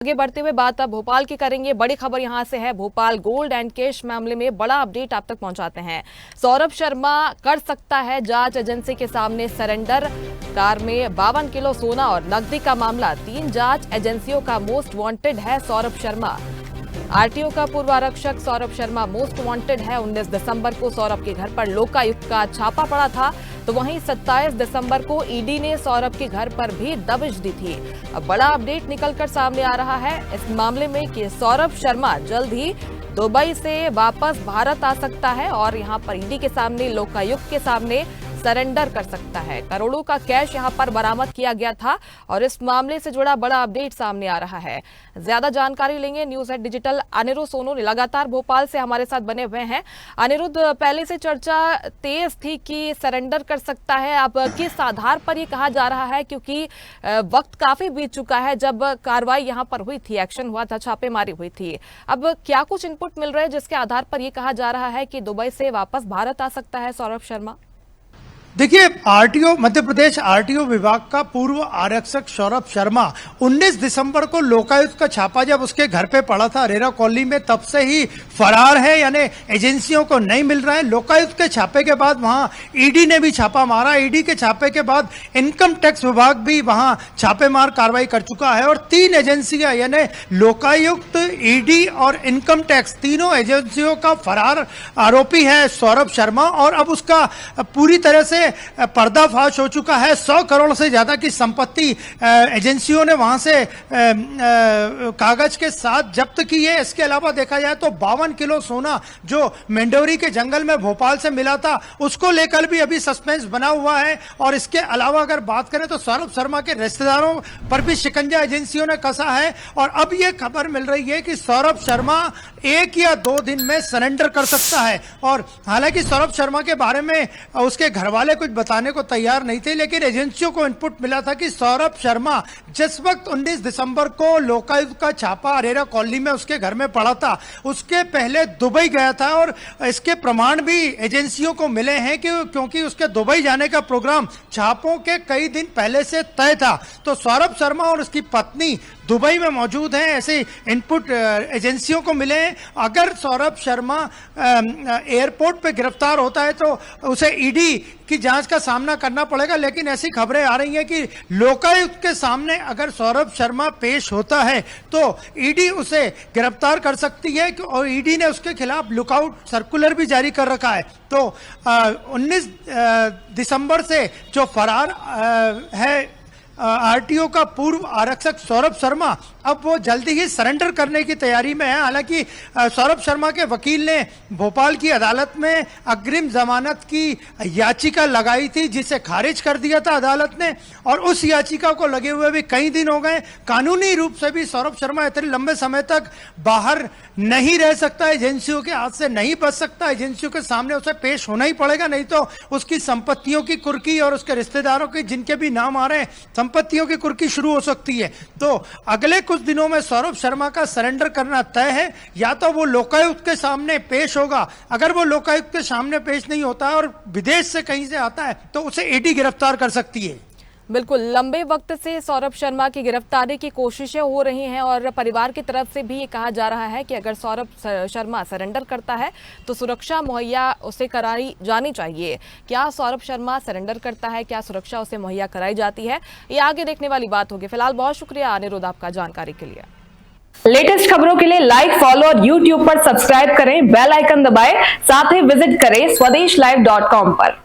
आगे बढ़ते हुए बात अब भोपाल की करेंगे। बड़ी खबर यहां से है। भोपाल गोल्ड एंड कैश मामले में बड़ा अपडेट आप तक पहुंचाते हैं। सौरभ शर्मा कर सकता है जांच एजेंसी के सामने सरेंडर। कार में 52 किलो सोना और नकदी का मामला। 3 जांच एजेंसियों का मोस्ट वांटेड है सौरभ शर्मा। आरटीओ का पूर्व आरक्षक सौरभ शर्मा मोस्ट वांटेड है। 19 दिसंबर को सौरभ के घर पर लोकायुक्त का छापा पड़ा था, तो वहीं 27 दिसंबर को ईडी ने सौरभ के घर पर भी दबिश दी थी। अब बड़ा अपडेट निकलकर सामने आ रहा है इस मामले में कि सौरभ शर्मा जल्द ही दुबई से वापस भारत आ सकता है और यहां पर ईडी के सामने, लोकायुक्त के सामने सरेंडर कर सकता है। करोड़ों का कैश यहां पर बरामद किया गया था और इस मामले से जुड़ा बड़ा अपडेट सामने आ रहा है। ज्यादा जानकारी लेंगे news at digital Anirudh Sonu लगातार भोपाल से हमारे साथ बने हुए हैं। अनिरुद्ध, पहले से चर्चा तेज थी कि सरेंडर कर सकता है, अब किस आधार पर ये कहा जा रहा है? क्योंकि वक्त काफी बीत चुका है जब कार्रवाई यहां पर हुई थी, एक्शन हुआ था, छापेमारी हुई थी। अब क्या कुछ इनपुट मिल रहे हैं जिसके आधार पर यह कहा जा रहा है कि दुबई से वापस भारत आ सकता है सौरभ शर्मा? देखिए, आरटीओ मध्य प्रदेश आरटीओ विभाग का पूर्व आरक्षक सौरभ शर्मा 19 दिसंबर को लोकायुक्त का छापा जब उसके घर पे पड़ा था रेरा कॉलोनी में, तब से ही फरार है, यानी एजेंसियों को नहीं मिल रहा है। लोकायुक्त के छापे के बाद वहां ईडी ने भी छापा मारा। ईडी के छापे के बाद इनकम टैक्स विभाग भी वहां छापेमार कार्रवाई कर चुका है और 3 एजेंसियां यानी लोकायुक्त, ईडी और इनकम टैक्स, तीनों एजेंसियों का फरार आरोपी है सौरभ शर्मा। और अब उसका पूरी तरह से पर्दाफाश हो चुका है। 100 करोड़ से ज्यादा की संपत्ति एजेंसियों ने वहां से कागज के साथ जब्त की है। इसके अलावा देखा जाए तो 52 किलो सोना जो मेंडोरी के जंगल में भोपाल से मिला था, उसको लेकर भी अभी सस्पेंस बना हुआ है। और इसके अलावा अगर बात करें तो सौरभ शर्मा के रिश्तेदारों पर भी शिकंजा एजेंसियों ने कसा है। और अब यह खबर मिल रही है कि सौरभ शर्मा 1 या 2 दिन में सरेंडर कर सकता है। और हालांकि सौरभ शर्मा के बारे में उसके घर वाले कुछ बताने को तैयार नहीं थे, लेकिन एजेंसियों को इनपुट मिला था कि सौरभ शर्मा जिस वक्त 19 दिसंबर को लोकायुक्त का छापा अरेरा कॉलोनी में उसके घर में पड़ा था, उसके पहले दुबई गया था। और इसके प्रमाण भी एजेंसियों को मिले हैं कि क्योंकि उसके दुबई जाने का प्रोग्राम छापों के कई दिन पहले से तय था। तो सौरभ शर्मा और उसकी पत्नी दुबई में मौजूद हैं, ऐसे इनपुट एजेंसियों को मिले हैं। अगर सौरभ शर्मा एयरपोर्ट पे गिरफ्तार होता है तो उसे ईडी की जांच का सामना करना पड़ेगा। लेकिन ऐसी खबरें आ रही हैं कि लोकायुक्त के सामने अगर सौरभ शर्मा पेश होता है तो ईडी उसे गिरफ्तार कर सकती है और ईडी ने उसके खिलाफ लुकआउट सर्कुलर भी जारी कर रखा है। तो 19 दिसंबर से जो फरार है आरटीओ का पूर्व आरक्षक सौरभ शर्मा, अब वो जल्दी ही सरेंडर करने की तैयारी में है। हालांकि सौरभ शर्मा के वकील ने भोपाल की अदालत में अग्रिम जमानत की याचिका लगाई थी, जिसे खारिज कर दिया था अदालत ने। और उस याचिका को लगे हुए भी कई दिन हो गए। कानूनी रूप से भी सौरभ शर्मा इतने लंबे समय तक बाहर नहीं रह सकता, एजेंसियों के हाथ से नहीं बच सकता। एजेंसियों के सामने उसे पेश होना ही पड़ेगा, नहीं तो उसकी संपत्तियों की कुर्की और उसके रिश्तेदारों की, जिनके भी नाम आ रहे हैं, संपत्तियों की कुर्की शुरू हो सकती है। तो अगले कुछ दिनों में सौरभ शर्मा का सरेंडर करना तय है। या तो वो लोकायुक्त के सामने पेश होगा, अगर वो लोकायुक्त के सामने पेश नहीं होता है और विदेश से कहीं से आता है तो उसे ईडी गिरफ्तार कर सकती है। बिल्कुल, लंबे वक्त से सौरभ शर्मा की गिरफ्तारी की कोशिशें हो रही हैं और परिवार की तरफ से भी ये कहा जा रहा है कि अगर सौरभ शर्मा सरेंडर करता है तो सुरक्षा मुहैया उसे कराई जानी चाहिए। क्या सौरभ शर्मा सरेंडर करता है, क्या सुरक्षा उसे मुहैया कराई जाती है, ये आगे देखने वाली बात होगी। फिलहाल बहुत शुक्रिया अनिरुद्ध आपका जानकारी के लिए। लेटेस्ट खबरों के लिए लाइक, फॉलो और यूट्यूब पर सब्सक्राइब करें, बेल आइकन दबाएं, साथ ही विजिट करें swedishlive.com पर।